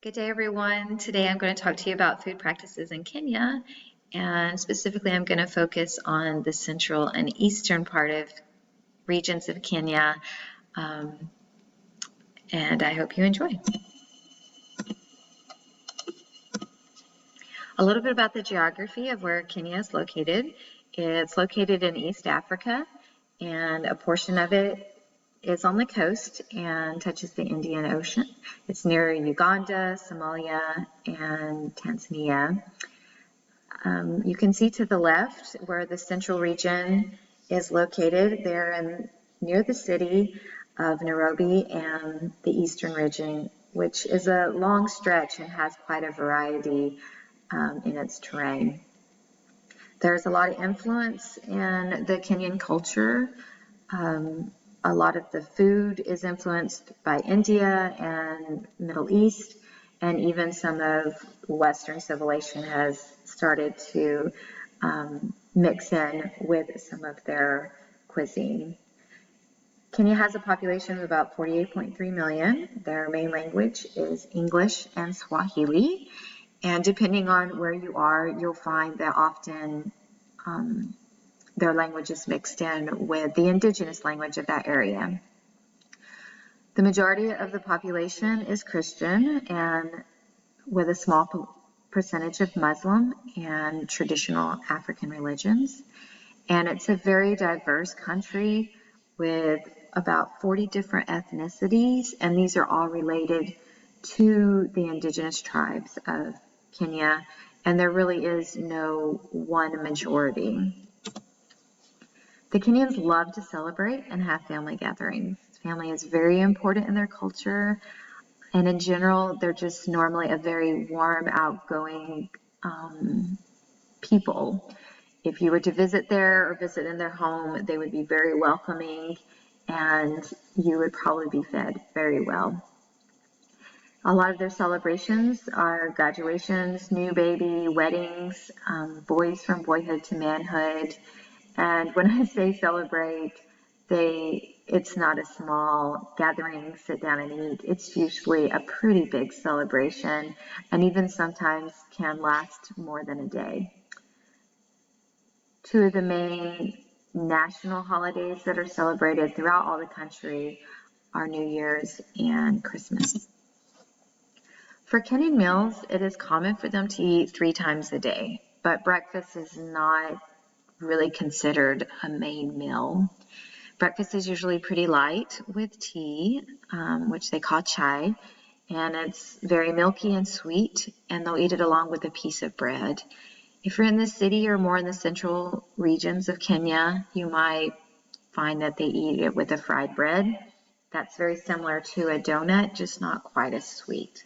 Good day, everyone. Today I'm going to talk to you about food practices in Kenya, and specifically I'm going to focus on the central and eastern part of regions of Kenya, um, and I hope you enjoy. A little bit about the geography of where Kenya is located. It's located in East Africa, and a portion of it is on the coast and touches the Indian Ocean. It's near Uganda, Somalia, and Tanzania. You can see to the left where the central region is located. They're near the city of Nairobi, and the eastern region, which is a long stretch and has quite a variety in its terrain. There's a lot of influence in the Kenyan culture. A lot of the food is influenced by India and Middle East, and even some of Western civilization has started to mix in with some of their cuisine. Kenya has a population of about 48.3 million. Their main language is English and Swahili, and depending on where you are, you'll find that often their language is mixed in with the indigenous language of that area. The majority of the population is Christian, and with a small percentage of Muslim and traditional African religions. And it's a very diverse country with about 40 different ethnicities, and these are all related to the indigenous tribes of Kenya, and there really is no one majority. The Kenyans love to celebrate and have family gatherings. Family is very important in their culture, and in general, they're just normally a very warm, outgoing people. If you were to visit there or visit in their home, they would be very welcoming, and you would probably be fed very well. A lot of their celebrations are graduations, new baby, weddings, boys from boyhood to manhood. And when I say celebrate, it's not a small gathering, sit down and eat. It's usually a pretty big celebration, and even sometimes can last more than a day. Two of the main national holidays that are celebrated throughout all the country are New Year's and Christmas. For Kenyan meals, it is common for them to eat 3 times a day, but breakfast is not really considered a main meal. Breakfast is usually pretty light with tea, which they call chai, and it's very milky and sweet, and they'll eat it along with a piece of bread. If you're in the city or more in the central regions of Kenya, you might find that they eat it with a fried bread. That's very similar to a donut, just not quite as sweet.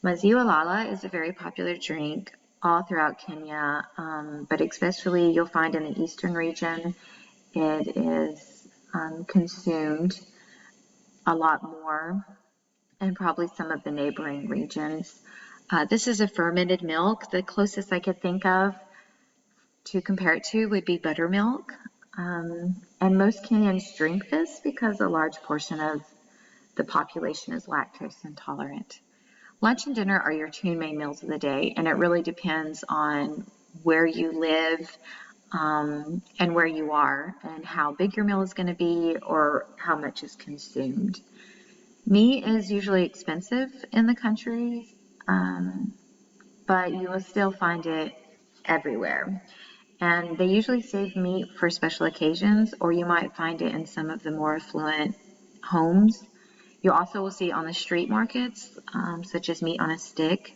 Maziwa lala is a very popular drink all throughout Kenya, but especially you'll find in the eastern region, it is consumed a lot more, and probably some of the neighboring regions. This is a fermented milk. The closest I could think of to compare it to would be buttermilk. And most Kenyans drink this because a large portion of the population is lactose intolerant. Lunch and dinner are your 2 main meals of the day, and it really depends on where you live and where you are and how big your meal is going to be or how much is consumed. Meat is usually expensive in the country, but you will still find it everywhere. And they usually save meat for special occasions, or you might find it in some of the more affluent homes. You also will see on the street markets, such as meat on a stick.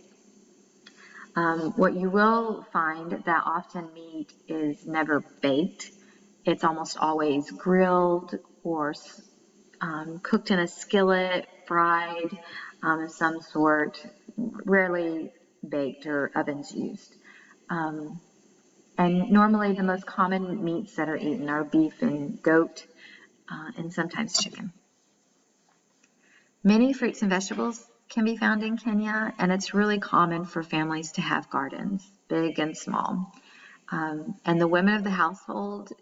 What you will find that often meat is never baked. It's almost always grilled or cooked in a skillet, fried of some sort, rarely baked or ovens used. And normally the most common meats that are eaten are beef and goat, and sometimes chicken. Many fruits and vegetables can be found in Kenya, and it's really common for families to have gardens, big and small. And the women of the household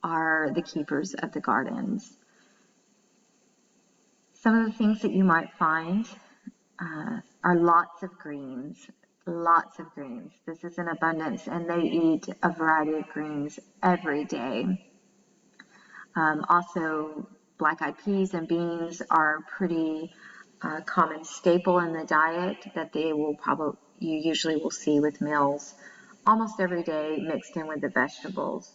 are the keepers of the gardens. Some of the things that you might find are lots of greens. Lots of greens. This is in abundance, and they eat a variety of greens every day. Also, black-eyed peas and beans are pretty common staple in the diet that you usually will see with meals almost every day mixed in with the vegetables.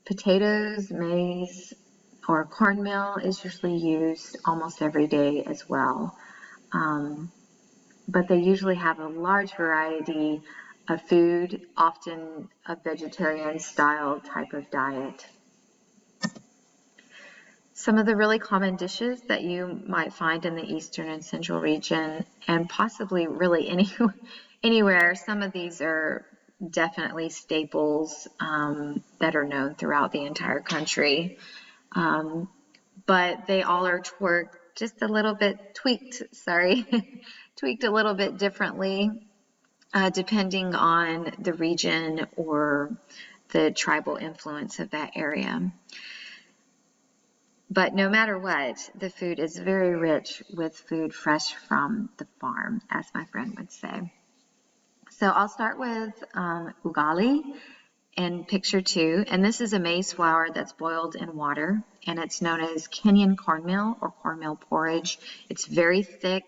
Potatoes, maize, or cornmeal is usually used almost every day as well. But they usually have a large variety of food, often a vegetarian style type of diet. Some of the really common dishes that you might find in the Eastern and Central region, and possibly really anywhere, some of these are definitely staples that are known throughout the entire country. But they all are tweaked a little bit differently depending on the region or the tribal influence of that area. But no matter what, the food is very rich with food fresh from the farm, as my friend would say. So I'll start with ugali in picture 2, and this is a maize flour that's boiled in water, and it's known as Kenyan cornmeal or cornmeal porridge. It's very thick,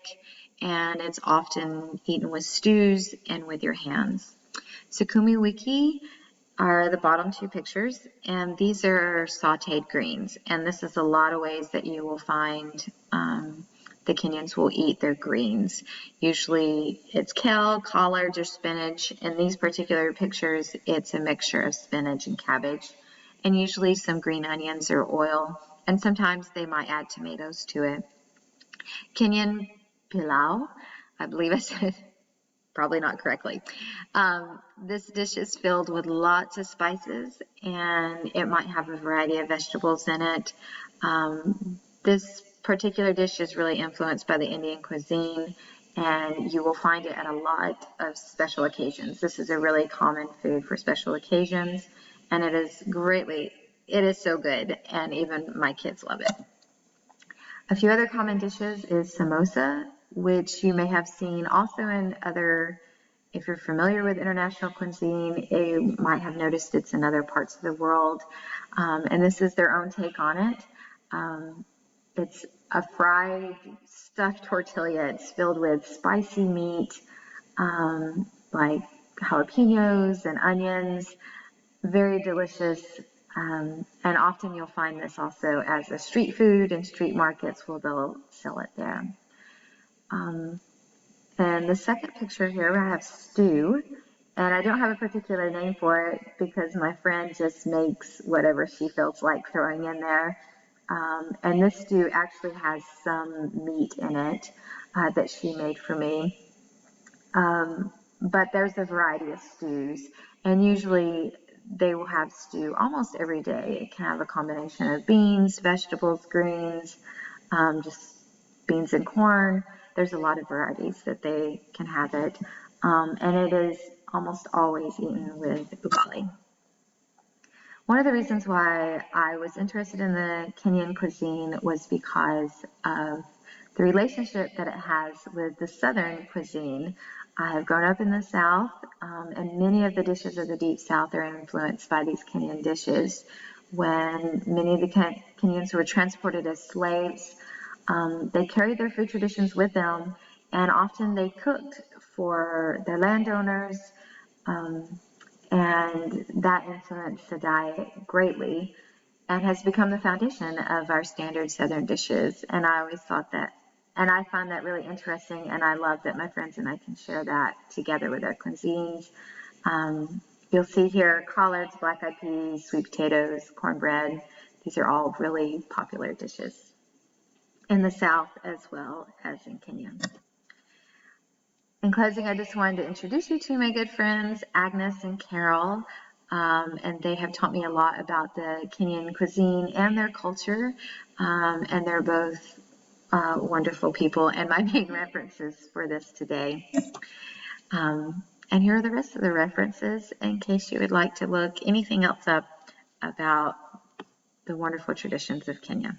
and it's often eaten with stews and with your hands. Sukuma wiki are the bottom 2 pictures, and these are sauteed greens, and this is a lot of ways that you will find the Kenyans will eat their greens. Usually it's kale, collards, or spinach. In these particular pictures, it's a mixture of spinach and cabbage, and usually some green onions or oil, and sometimes they might add tomatoes to it. Kenyan Pilau, I believe I said probably not correctly. This dish is filled with lots of spices, and it might have a variety of vegetables in it. This particular dish is really influenced by the Indian cuisine, and you will find it at a lot of special occasions. This is a really common food for special occasions, and it is so good, and even my kids love it. A few other common dishes is samosa, which you may have seen also in other, if you're familiar with international cuisine, you might have noticed it's in other parts of the world, and this is their own take on it. It's a fried stuffed tortilla. It's filled with spicy meat, like jalapenos and onions. Very delicious, and often you'll find this also as a street food in street markets where they'll sell it there. And the second picture here, I have stew, and I don't have a particular name for it because my friend just makes whatever she feels like throwing in there. And this stew actually has some meat in it that she made for me. But there's a variety of stews, and usually they will have stew almost every day. It can have a combination of beans, vegetables, greens, just beans and corn. There's a lot of varieties that they can have it, and it is almost always eaten with ugali. One of the reasons why I was interested in the Kenyan cuisine was because of the relationship that it has with the Southern cuisine. I have grown up in the South, and many of the dishes of the Deep South are influenced by these Kenyan dishes. When many of the Kenyans were transported as slaves, they carried their food traditions with them, and often they cooked for their landowners, and that influenced the diet greatly and has become the foundation of our standard Southern dishes. And I always thought that, and I find that really interesting, and I love that my friends and I can share that together with our cuisines. You'll see here collards, black-eyed peas, sweet potatoes, cornbread. These are all really popular dishes in the South as well as in Kenya. In closing, I just wanted to introduce you to my good friends, Agnes and Carol, and they have taught me a lot about the Kenyan cuisine and their culture, and they're both wonderful people and my main references for this today. And here are the rest of the references in case you would like to look anything else up about the wonderful traditions of Kenya.